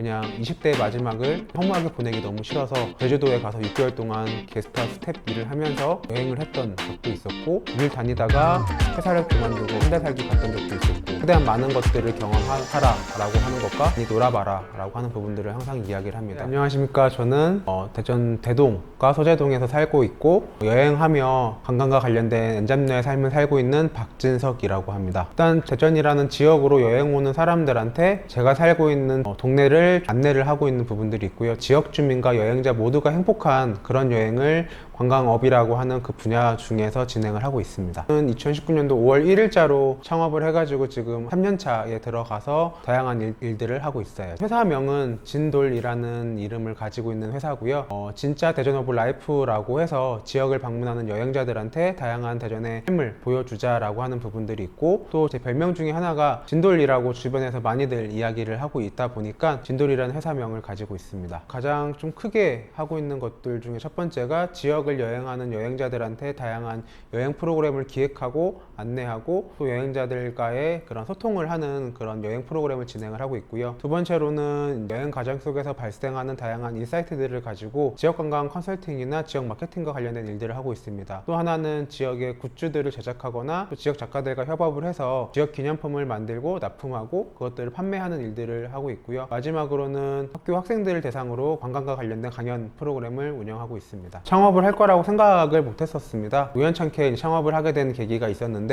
그냥 20대 마지막을 허무하게 보내기 너무 싫어서 제주도에 가서 6개월 동안 게스트하우스 스텝 일을 하면서 여행을 했던 적도 있었고, 일 다니다가 회사를 그만두고 한 달 살기 갔던 적도 있었고, 최대한 많은 것들을 경험하라 라고 하는 것과 놀아봐라 라고 하는 부분들을 항상 이야기를 합니다. 안녕하십니까. 저는 대전 대동과 소재동에서 살고 있고, 여행하며 관광과 관련된 엔잡녀의 삶을 살고 있는 박진석이라고 합니다. 일단 대전이라는 지역으로 여행 오는 사람들한테 제가 살고 있는 동네를 안내를 하고 있는 부분들이 있고요. 지역 주민과 여행자 모두가 행복한 그런 여행을 관광업이라고 하는 그 분야 중에서 진행을 하고 있습니다. 2019년도 5월 1일자로 창업을 해가지고 지금 3년차에 들어가서 다양한 일들을 하고 있어요. 회사명은 진돌이라는 이름을 가지고 있는 회사고요. 진짜 대전 오브 라이프라고 해서 지역을 방문하는 여행자들한테 다양한 대전의 삶을 보여주자라고 하는 부분들이 있고, 또 제 별명 중에 하나가 진돌이라고 주변에서 많이들 이야기를 하고 있다 보니까 진돌이라는 회사명을 가지고 있습니다. 가장 좀 크게 하고 있는 것들 중에 첫 번째가 지역을 여행하는 여행자들한테 다양한 여행 프로그램을 기획하고 안내하고, 또 여행자들과의 그런 소통을 하는 그런 여행 프로그램을 진행을 하고 있고요. 두 번째로는 여행 과정 속에서 발생하는 다양한 인사이트들을 가지고 지역 관광 컨설팅이나 지역 마케팅과 관련된 일들을 하고 있습니다. 또 하나는 지역의 굿즈들을 제작하거나 또 지역 작가들과 협업을 해서 지역 기념품을 만들고 납품하고 그것들을 판매하는 일들을 하고 있고요. 마지막으로는 학교 학생들을 대상으로 관광과 관련된 강연 프로그램을 운영하고 있습니다. 창업을 할 거라고 생각을 못 했었습니다. 우연찮게 창업을 하게 된 계기가 있었는데,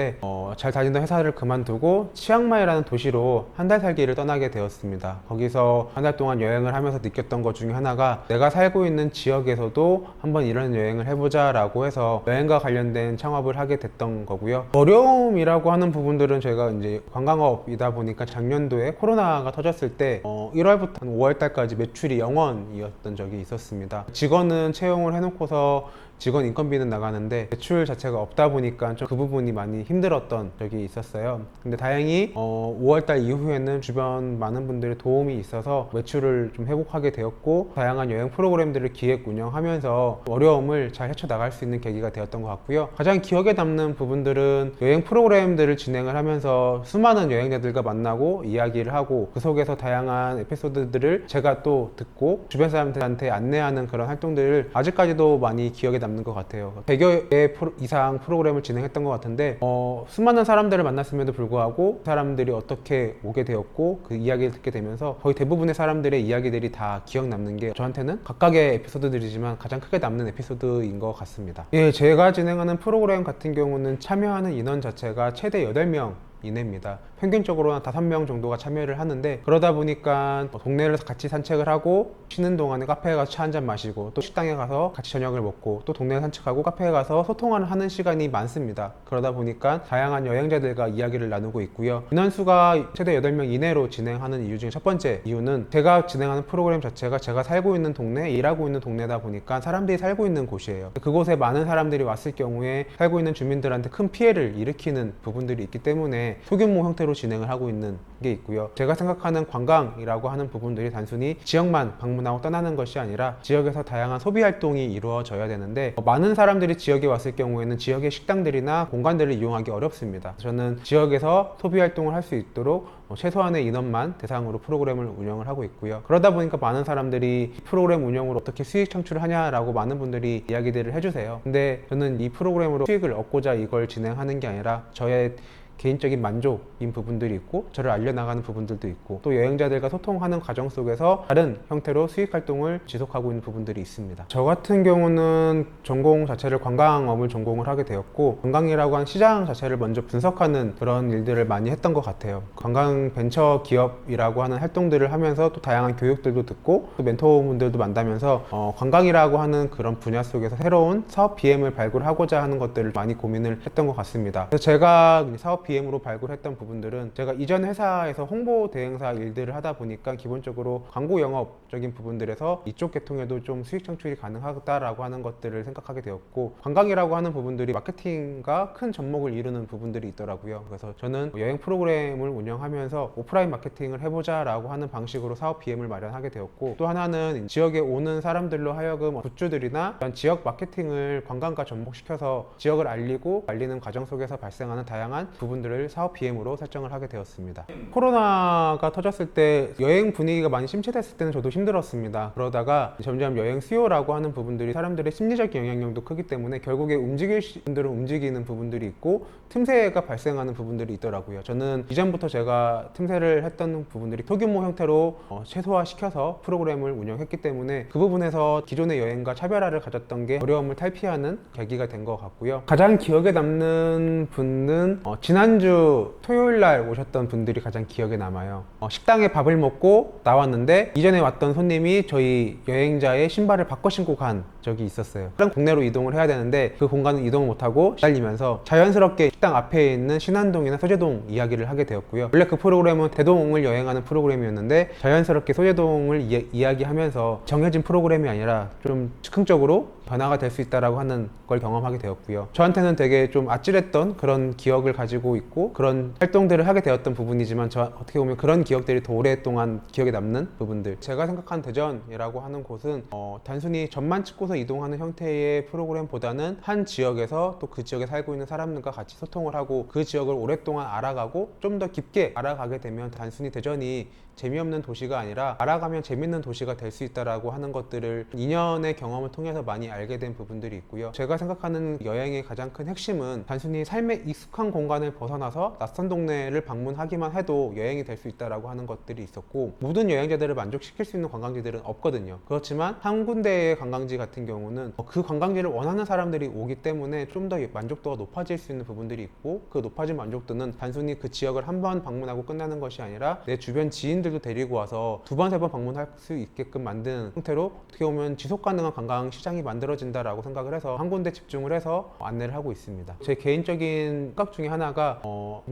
잘 다니던 회사를 그만두고 치앙마이라는 도시로 한 달 살기를 떠나게 되었습니다. 거기서 한 달 동안 여행을 하면서 느꼈던 것 중에 하나가, 내가 살고 있는 지역에서도 한번 이런 여행을 해보자 라고 해서 여행과 관련된 창업을 하게 됐던 거고요. 어려움이라고 하는 부분들은 제가 이제 관광업이다 보니까 작년도에 코로나가 터졌을 때 1월부터 5월 달까지 매출이 0원이었던 적이 있었습니다. 직원은 채용을 해놓고서 직원 인건비는 나가는데 매출 자체가 없다 보니까 좀 그 부분이 많이 힘들었던 적이 있었어요. 근데 다행히 5월달 이후에는 주변 많은 분들의 도움이 있어서 매출을 좀 회복하게 되었고, 다양한 여행 프로그램들을 기획 운영하면서 어려움을 잘 헤쳐나갈 수 있는 계기가 되었던 것 같고요. 가장 기억에 남는 부분들은 여행 프로그램들을 진행을 하면서 수많은 여행자들과 만나고 이야기를 하고, 그 속에서 다양한 에피소드들을 제가 또 듣고 주변 사람들한테 안내하는 그런 활동들을 아직까지도 많이 기억에 남는 것 같아요. 100여 개 이상 프로그램을 진행했던 것 같은데, 수많은 사람들을 만났음에도 불구하고 그 사람들이 어떻게 오게 되었고 그 이야기를 듣게 되면서 거의 대부분의 사람들의 이야기들이 다 기억 남는 게 저한테는 각각의 에피소드들이지만 가장 크게 남는 에피소드인 것 같습니다. 예, 제가 진행하는 프로그램 같은 경우는 참여하는 인원 자체가 최대 8명 이내입니다. 평균적으로 한 5명 정도가 참여를 하는데, 그러다 보니까 동네를 같이 산책을 하고 쉬는 동안에 카페에 가서 차 한잔 마시고, 또 식당에 가서 같이 저녁을 먹고, 또 동네 산책하고 카페에 가서 소통을 하는 시간이 많습니다. 그러다 보니까 다양한 여행자들과 이야기를 나누고 있고요. 인원수가 최대 8명 이내로 진행하는 이유 중에 첫 번째 이유는, 제가 진행하는 프로그램 자체가 제가 살고 있는 동네, 일하고 있는 동네다 보니까 사람들이 살고 있는 곳이에요. 그곳에 많은 사람들이 왔을 경우에 살고 있는 주민들한테 큰 피해를 일으키는 부분들이 있기 때문에 소규모 형태로 진행을 하고 있는 게 있고요. 제가 생각하는 관광이라고 하는 부분들이 단순히 지역만 방문하고 떠나는 것이 아니라 지역에서 다양한 소비 활동이 이루어져야 되는데, 많은 사람들이 지역에 왔을 경우에는 지역의 식당들이나 공간들을 이용하기 어렵습니다. 저는 지역에서 소비 활동을 할 수 있도록 최소한의 인원만 대상으로 프로그램을 운영을 하고 있고요. 그러다 보니까 많은 사람들이 프로그램 운영으로 어떻게 수익 창출을 하냐라고 많은 분들이 이야기들을 해주세요. 근데 저는 이 프로그램으로 수익을 얻고자 이걸 진행하는 게 아니라 저의 개인적인 만족인 부분들이 있고, 저를 알려나가는 부분들도 있고, 또 여행자들과 소통하는 과정 속에서 다른 형태로 수익 활동을 지속하고 있는 부분들이 있습니다. 저 같은 경우는 전공 자체를 관광업을 전공을 하게 되었고, 관광이라고 한 시장 자체를 먼저 분석하는 그런 일들을 많이 했던 것 같아요. 관광 벤처 기업이라고 하는 활동들을 하면서 또 다양한 교육들도 듣고, 또 멘토분들도 만나면서 관광이라고 하는 그런 분야 속에서 새로운 사업 BM을 발굴하고자 하는 것들을 많이 고민을 했던 것 같습니다. 그래서 제가 사업 BM으로 발굴했던 부분들은, 제가 이전 회사에서 홍보 대행사 일들을 하다 보니까 기본적으로 광고 영업적인 부분들에서 이쪽 계통에도 좀 수익 창출이 가능하다라고 하는 것들을 생각하게 되었고, 관광이라고 하는 부분들이 마케팅과 큰 접목을 이루는 부분들이 있더라고요. 그래서 저는 여행 프로그램을 운영하면서 오프라인 마케팅을 해보자 라고 하는 방식으로 사업 BM을 마련하게 되었고, 또 하나는 지역에 오는 사람들로 하여금 굿즈들이나 지역 마케팅을 관광과 접목시켜서 지역을 알리는 과정 속에서 발생하는 다양한 부분 부분들을 사업 BM으로 설정을 하게 되었습니다. 코로나가 터졌을 때 여행 분위기가 많이 침체됐을 때는 저도 힘들었습니다. 그러다가 점점 여행 수요라고 하는 부분들이 사람들의 심리적 영향력도 크기 때문에 결국에 움직일 분들은 움직이는 부분들이 있고 틈새가 발생하는 부분들이 있더라고요. 저는 이전부터 제가 틈새를 했던 부분들이 소규모 형태로 최소화시켜서 프로그램을 운영했기 때문에 그 부분에서 기존의 여행과 차별화를 가졌던 게 어려움을 탈피하는 계기가 된 것 같고요. 가장 기억에 남는 분은 지난주 토요일 날 오셨던 분들이 가장 기억에 남아요. 식당에 밥을 먹고 나왔는데 이전에 왔던 손님이 저희 여행자의 신발을 바꿔 신고 간 적이 있었어요. 다른 국내로 이동을 해야 되는데 그 공간을 이동을 못하고 기다리면서 자연스럽게 식당 앞에 있는 신안동이나 소재동 이야기를 하게 되었고요. 원래 그 프로그램은 대동을 여행하는 프로그램이었는데 자연스럽게 소재동을 이야기하면서 정해진 프로그램이 아니라 좀 즉흥적으로 변화가 될 수 있다라고 하는 걸 경험하게 되었고요. 저한테는 되게 좀 아찔했던 그런 기억을 가지고 있고 그런 활동들을 하게 되었던 부분이지만 어떻게 보면 그런 기억들이 더 오랫동안 기억에 남는 부분들. 제가 생각한 대전이라고 하는 곳은 단순히 점만 찍고서 이동하는 형태의 프로그램보다는 한 지역에서 또 그 지역에 살고 있는 사람들과 같이 소통을 하고 그 지역을 오랫동안 알아가고 좀 더 깊게 알아가게 되면 단순히 대전이 재미없는 도시가 아니라 알아가면 재밌는 도시가 될 수 있다라고 하는 것들을 2년의 경험을 통해서 많이 알게 된 부분들이 있고요. 제가 생각하는 여행의 가장 큰 핵심은 단순히 삶의 익숙한 공간을 벗어나서 낯선 동네를 방문하기만 해도 여행이 될 수 있다라고 하는 것들이 있었고 모든 여행자들을 만족시킬 수 있는 관광지들은 없거든요. 그렇지만 한 군데의 관광지 같은 경우는 그 관광지를 원하는 사람들이 오기 때문에 좀 더 만족도가 높아질 수 있는 부분들이 있고 그 높아진 만족도는 단순히 그 지역을 한 번 방문하고 끝나는 것이 아니라 내 주변 지인들도 데리고 와서 두 번, 세 번 방문할 수 있게끔 만드는 형태로 어떻게 보면 지속 가능한 관광 시장이 만들어진다라고 생각을 해서 한 군데 집중을 해서 안내를 하고 있습니다. 제 개인적인 생각 중에 하나가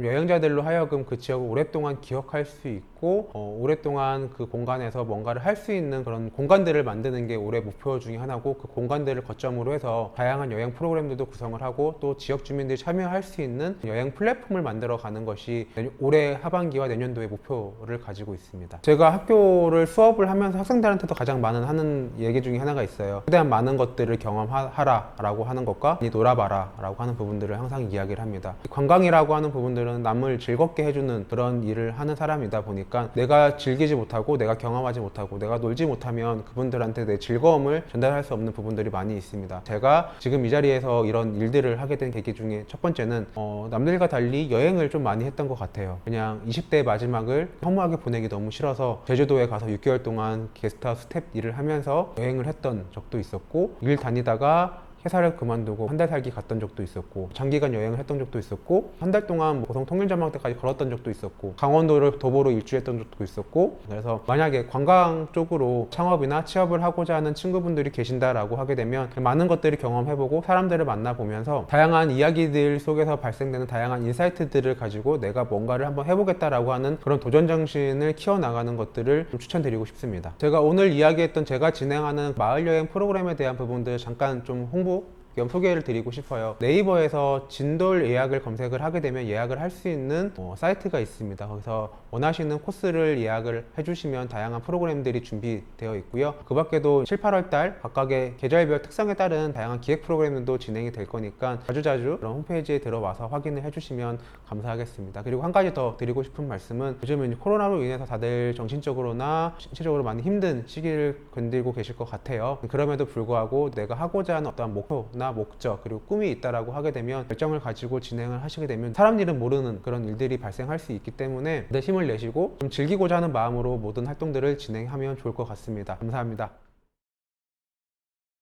여행자들로 하여금 그 지역을 오랫동안 기억할 수 있고 오랫동안 그 공간에서 뭔가를 할 수 있는 그런 공간들을 만드는 게 올해 목표 중에 하나고 그 공간들을 거점으로 해서 다양한 여행 프로그램들도 구성을 하고 또 지역 주민들이 참여할 수 있는 여행 플랫폼을 만들어 가는 것이 올해 하반기와 내년도의 목표를 가지고 있습니다. 제가 학교를 수업을 하면서 학생들한테도 가장 많은 하는 얘기 중에 하나가 있어요. 최대한 많은 것들을 경험하라 라고 하는 것과 놀아봐라 라고 하는 부분들을 항상 이야기를 합니다. 관광이라고 하는 부분들은 남을 즐겁게 해주는 그런 일을 하는 사람이다 보니까 내가 즐기지 못하고 내가 경험하지 못하고 내가 놀지 못하면 그분들한테 내 즐거움을 전달할 수 없는 부분들이 많이 있습니다. 제가 지금 이 자리에서 이런 일들을 하게 된 계기 중에 첫 번째는 남들과 달리 여행을 좀 많이 했던 것 같아요. 그냥 20대의 마지막을 허무하게 보내기 너무 싫어서 제주도에 가서 6개월 동안 게스트하우스 스텝 일을 하면서 여행을 했던 적도 있었고 일 다니다가 회사를 그만두고 한 달 살기 갔던 적도 있었고 장기간 여행을 했던 적도 있었고 한 달 동안 고성 통일전망대까지 걸었던 적도 있었고 강원도를 도보로 일주했던 적도 있었고 그래서 만약에 관광 쪽으로 창업이나 취업을 하고자 하는 친구분들이 계신다라고 하게 되면 많은 것들을 경험해보고 사람들을 만나보면서 다양한 이야기들 속에서 발생되는 다양한 인사이트들을 가지고 내가 뭔가를 한번 해보겠다라고 하는 그런 도전 정신을 키워나가는 것들을 좀 추천드리고 싶습니다. 제가 오늘 이야기했던 제가 진행하는 마을여행 프로그램에 대한 부분들 잠깐 좀 홍보 겸 소개를 드리고 싶어요. 네이버에서 진돌 예약을 검색을 하게 되면 예약을 할 수 있는 사이트가 있습니다. 거기서 원하시는 코스를 예약을 해주시면 다양한 프로그램들이 준비되어 있고요. 그 밖에도 7, 8월 달 각각의 계절별 특성에 따른 다양한 기획 프로그램도 진행이 될 거니까 자주자주 그런 홈페이지에 들어와서 확인을 해주시면 감사하겠습니다. 그리고 한 가지 더 드리고 싶은 말씀은 요즘은 코로나로 인해서 다들 정신적으로나 신체적으로 많이 힘든 시기를 견디고 계실 것 같아요. 그럼에도 불구하고 내가 하고자 하는 어떠한 목표나 목적 그리고 꿈이 있다라고 하게 되면 결정을 가지고 진행을 하시게 되면 사람 일은 모르는 그런 일들이 발생할 수 있기 때문에 내 힘을 내시고 좀 즐기고자 하는 마음으로 모든 활동들을 진행하면 좋을 것 같습니다. 감사합니다.